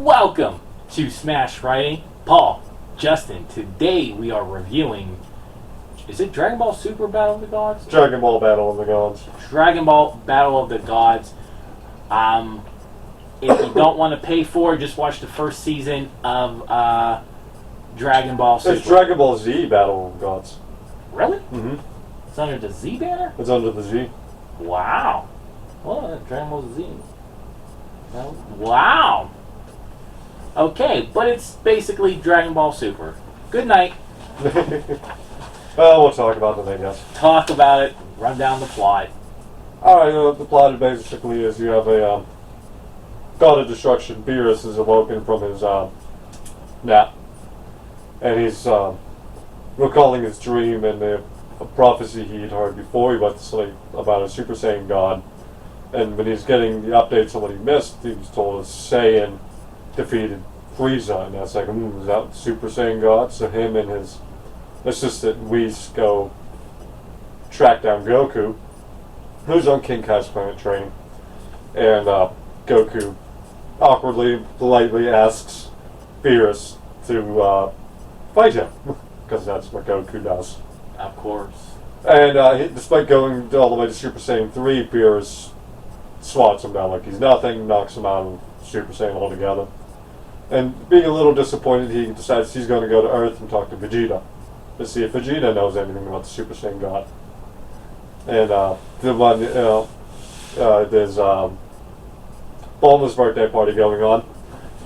Welcome to Smash Friday. Paul, Justin, today we are reviewing, is it Dragon Ball Super Battle of the Gods? Dragon Ball Battle of the Gods. Dragon Ball Battle of the Gods. If you don't want to pay for it, just watch the first season of Dragon Ball Super. It's Dragon Ball Z Battle of the Gods. Really? Mm-hmm. It's under the Z banner? It's under the Z. Wow. Well, Dragon Ball Z. Wow. Okay, but it's basically Dragon Ball Super. Good night. Well, we'll talk about it, I guess. Talk about it. Run down the plot. Alright, the plot basically is you have a god of destruction. Beerus is awoken from his nap. And he's recalling his dream and a prophecy he had heard before he went to sleep about a Super Saiyan god. And when he's getting the updates on what he missed, he was told a Saiyan defeated Frieza, and that's like, is that Super Saiyan God? So him and his assistant Whis go track down Goku, who's on King Kai's planet training, and Goku awkwardly, politely asks Beerus to fight him, because that's what Goku does. Of course. And despite going all the way to Super Saiyan 3, Beerus swats him down like he's nothing, knocks him out of Super Saiyan altogether. And being a little disappointed, he decides he's going to go to Earth and talk to Vegeta to see if Vegeta knows anything about the Super Saiyan God. And there's Bulma's birthday party going on.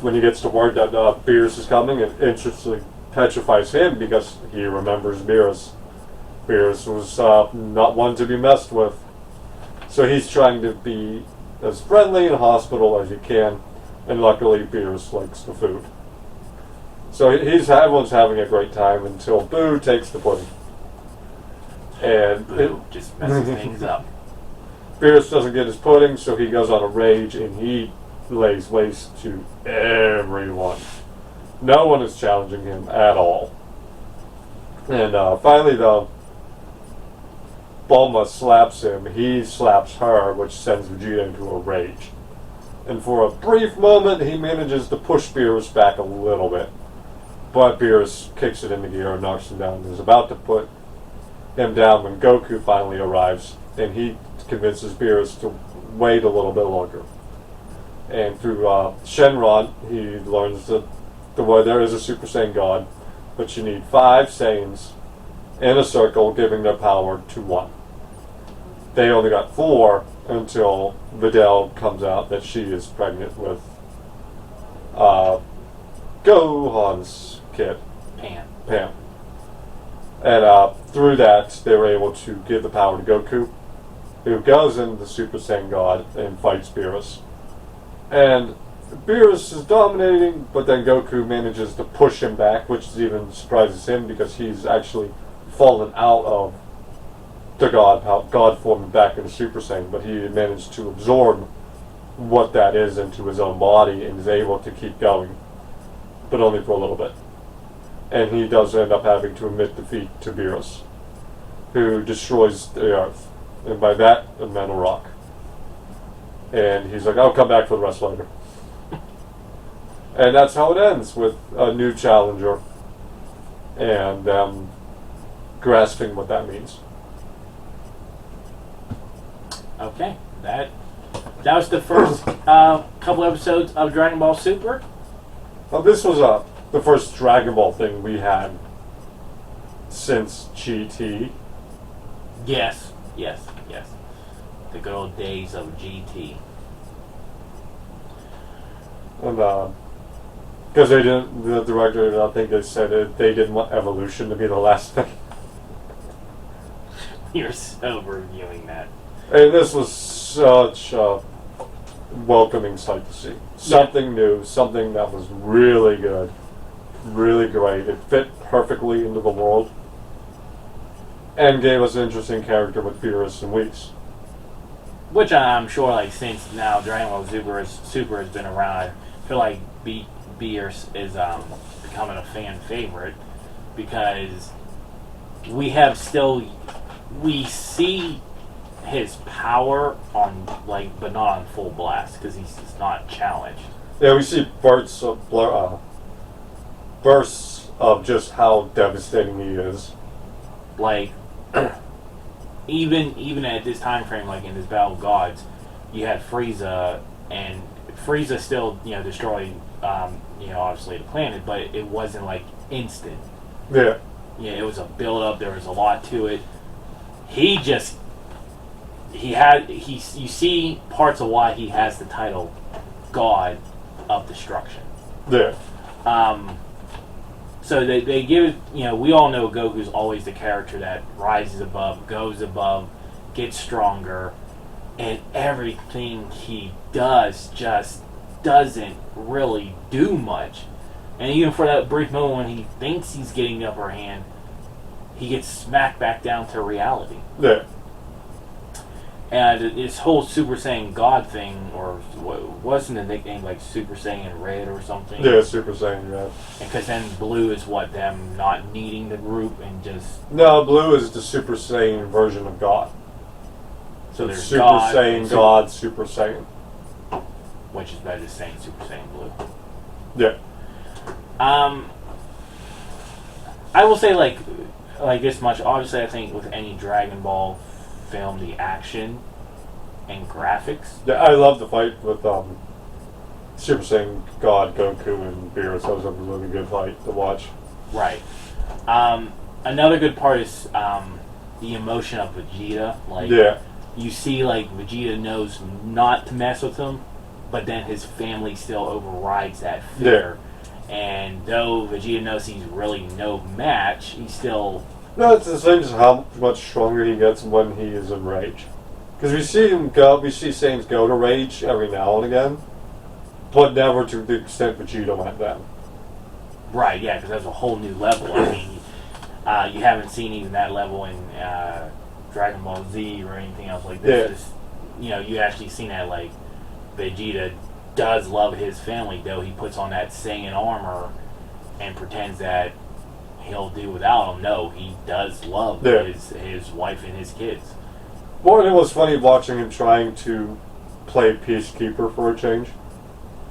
When he gets to word that Beerus is coming, it interestingly petrifies him because he remembers Beerus. Beerus was not one to be messed with. So he's trying to be as friendly and hospitable as he can. And luckily, Beerus likes the food. So everyone's having a great time until Boo takes the pudding. And Boo just messes things up. Beerus doesn't get his pudding, so he goes on a rage and he lays waste to everyone. No one is challenging him at all. And finally, though, Bulma slaps him. He slaps her, which sends Vegeta into a rage. And for a brief moment, he manages to push Beerus back a little bit. But Beerus kicks it into gear and knocks him down. He's about to put him down when Goku finally arrives. And he convinces Beerus to wait a little bit longer. And through Shenron, he learns that there is a Super Saiyan God. But you need 5 Saiyans in a circle giving their power to 1. They only got 4 until Videl comes out that she is pregnant with Gohan's kid, Pam. And through that, they were able to give the power to Goku, who goes into the Super Saiyan God and fights Beerus. And Beerus is dominating, but then Goku manages to push him back, which even surprises him because he's actually fallen out of the God form back into Super Saiyan, but he managed to absorb what that is into his own body and is able to keep going, but only for a little bit. And he does end up having to admit defeat to Beerus, who destroys the Earth, and by that, a metal rock. And he's like, I'll come back for the rest later. And that's how it ends, with a new challenger, and them grasping what that means. Okay, that was the first couple episodes of Dragon Ball Super. Well, this was the first Dragon Ball thing we had since GT. Yes. The good old days of GT. And because they didn't, the director, I think they said they didn't want Evolution to be the last thing. You're so reviewing that. And this was such a welcoming sight to see. Something new, something that was really good, really great. It fit perfectly into the world. And gave us an interesting character with Beerus and Whis. Which I'm sure, like, since now Dragon Ball Super has been around, I feel like Beerus is becoming a fan favorite because we see his power on, like, but not on full blast because he's just not challenged. Yeah, we see bursts of just how devastating he is. Like, even at this time frame, like in this Battle of Gods, you had Frieza, and Frieza still, destroyed, obviously the planet, but it wasn't like instant. Yeah. Yeah, it was a build up. There was a lot to it. You see parts of why he has the title God of Destruction. Yeah. So they give it, we all know Goku's always the character that rises above, goes above, gets stronger, and everything he does just doesn't really do much. And even for that brief moment when he thinks he's getting the upper hand, he gets smacked back down to reality. Yeah. And this whole Super Saiyan God thing, or wasn't a nickname like Super Saiyan Red or something? Yeah, Super Saiyan Red. Because then Blue is them not needing the group and just... No, Blue is the Super Saiyan version of God. So there's Super God, Saiyan God, Super Saiyan. Which is better than saying Super Saiyan Blue. Yeah. I will say like this much. Obviously, I think with any Dragon Ball film, the action and graphics. Yeah, I love the fight with Super Saiyan God, Goku, and Beerus. That was a really good fight to watch. Right. Another good part is the emotion of Vegeta. Like, yeah. You see, like, Vegeta knows not to mess with him, but then his family still overrides that fear. Yeah. And though Vegeta knows he's really no match, he's still... No, it's the same as how much stronger he gets when he is in rage. Because we see Saiyans go to rage every now and again, but never to the extent Vegeta went then. Right, yeah, because that's a whole new level. I mean, you haven't seen even that level in Dragon Ball Z or anything else like this. Yeah. You actually seen that, like, Vegeta does love his family, though he puts on that Saiyan armor and pretends that he'll do without them. No, he does love his wife and his kids. Well, it was funny watching him trying to play peacekeeper for a change,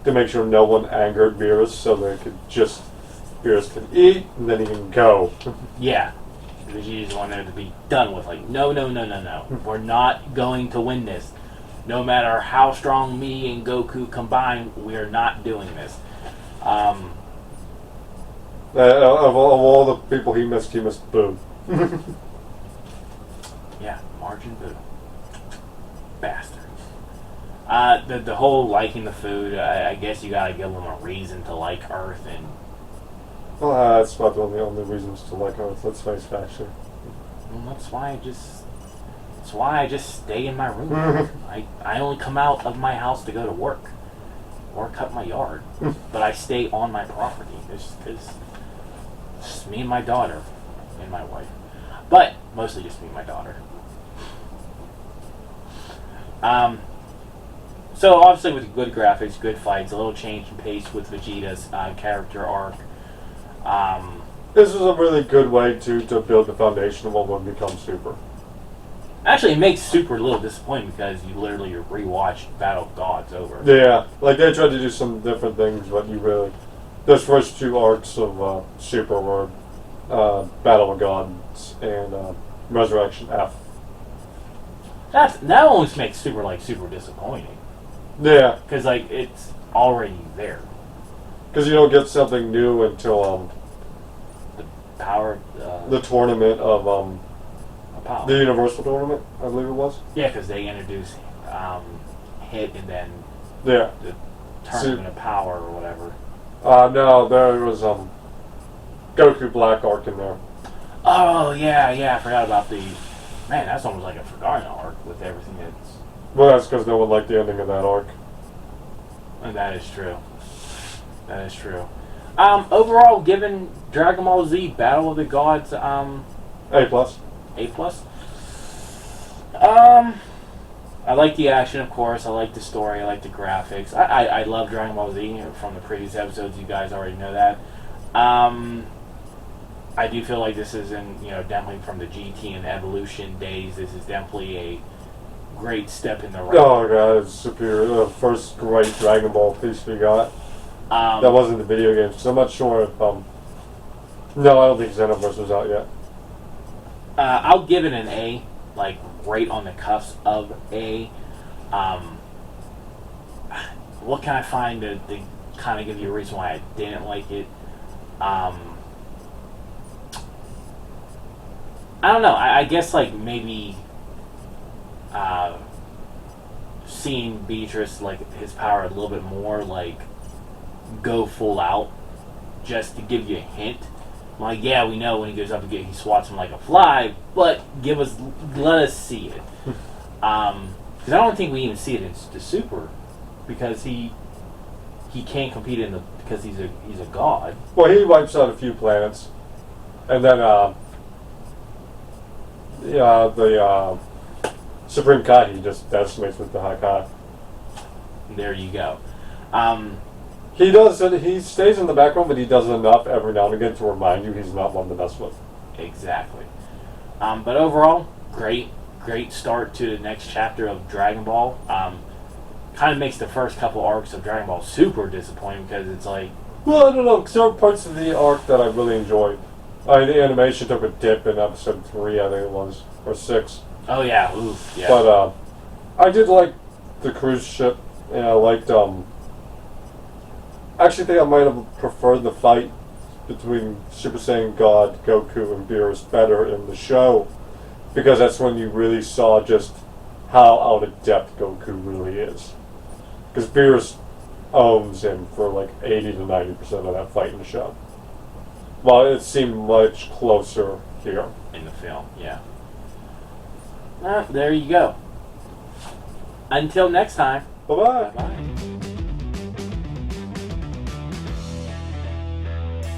to make sure no one angered Beerus, so they could Beerus can eat and then he can go. Yeah, Vegeta's wanted to be done with. Like, no, we're not going to win this. No matter how strong me and Goku combine, we're not doing this. Of all the people he missed Boo. Yeah, Margin Boo. Bastard. The whole liking the food, I guess you gotta give them a reason to like Earth, and... Well, that's about the only reasons to like Earth, let's face facts here. Well, that's why I just stay in my room. I only come out of my house to go to work or cut my yard, but I stay on my property. It's just me and my daughter and my wife, but mostly just me and my daughter. So obviously with good graphics, good fights, a little change in pace with Vegeta's character arc. This is a really good way to build the foundation of what would become Super. Actually, it makes Super a little disappointing because you literally rewatched Battle of Gods over. Yeah, like they tried to do some different things, but those first two arcs of Super were Battle of Gods and Resurrection F. That almost makes super disappointing. Yeah, because it's already there. Because you don't get something new until the power. The tournament of Power. The Universal Tournament, I believe it was. Yeah, because they introduced Hit and then the Tournament of Power or whatever. No, there was Goku Black arc in there. Oh yeah, I forgot about the... Man, that's almost like a forgotten arc with everything that's... Well, that's because no one liked the ending of that arc. And that is true. Overall, given Dragon Ball Z Battle of the Gods, A+. A+. I like the action, of course. I like the story. I like the graphics. I love Dragon Ball Z from the previous episodes. You guys already know that. I do feel like this is definitely from the GT and Evolution days. This is definitely a great step in the right. Oh god, it's superior. The first great Dragon Ball piece we got. That wasn't the video game, so I'm not sure if no, I don't think Xenoverse was out yet. I'll give it an A, like right on the cusp of A. What can I find to kind of give you a reason why I didn't like it? I don't know. I guess like maybe seeing Beatrice, like his power a little bit more, like go full out, just to give you a hint. Like, yeah, we know when he goes up again, he swats him like a fly, but let us see it. Because I don't think we even see it in the Super, because he can't compete because he's a god. Well, he wipes out a few planets, and then the Supreme Kai he just decimates with the Haikai. There you go. He does. He stays in the background, but he does enough every now and again to remind you he's not one to mess with. Exactly. But overall, great start to the next chapter of Dragon Ball. Kind of makes the first couple arcs of Dragon Ball super disappointing because it's like... Well, I don't know. There are parts of the arc that I really enjoyed. The animation took a dip in episode 3, I think it was, or 6. Oh yeah, oof, yeah. But I did like the cruise ship, and I liked... I actually think I might have preferred the fight between Super Saiyan God, Goku, and Beerus better in the show, because that's when you really saw just how out of depth Goku really is. Because Beerus owns him for like 80 to 90% of that fight in the show. Well, it seemed much closer here. In the film, yeah. There you go. Until next time. Bye-bye. Bye-bye.